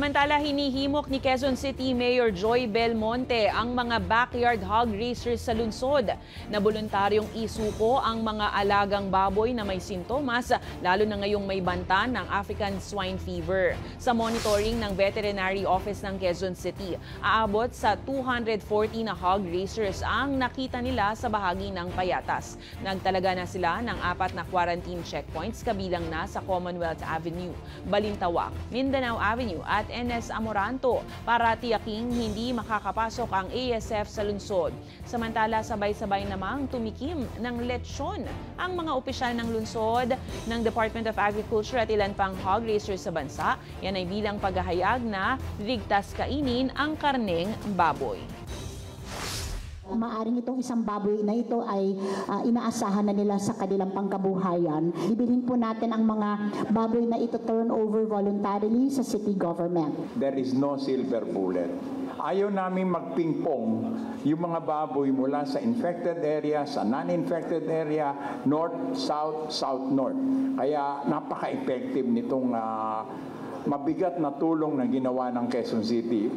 Samantala, hinihimok ni Quezon City Mayor Joy Belmonte ang mga backyard hog racers sa lungsod na voluntaryong isuko ang mga alagang baboy na may sintomas, lalo na ngayong may banta ng African Swine Fever. Sa monitoring ng Veterinary Office ng Quezon City, aabot sa 240 na hog racers ang nakita nila sa bahagi ng Payatas. Nagtalaga na sila ng 4 na quarantine checkpoints kabilang na sa Commonwealth Avenue, Balintawak, Mindanao Avenue at NS Amoranto para tiyaking hindi makakapasok ang ASF sa lungsod. Samantala, sabay-sabay namang tumikim ng lechon ang mga opisyal ng lungsod ng Department of Agriculture at ilan pang hog racers sa bansa. Yan ay bilang paghahayag na ligtas kainin ang karneng baboy. Maaring itong isang baboy na ito ay inaasahan na nila sa kanilang pangkabuhayan. Bibilhin po natin ang mga baboy na ito turn over voluntarily sa city government. There is no silver bullet. Ayaw namin magpingpong yung mga baboy mula sa infected area, sa non-infected area, north, south, south-north. Kaya napaka-effective nitong mabigat na tulong na ginawa ng Quezon City.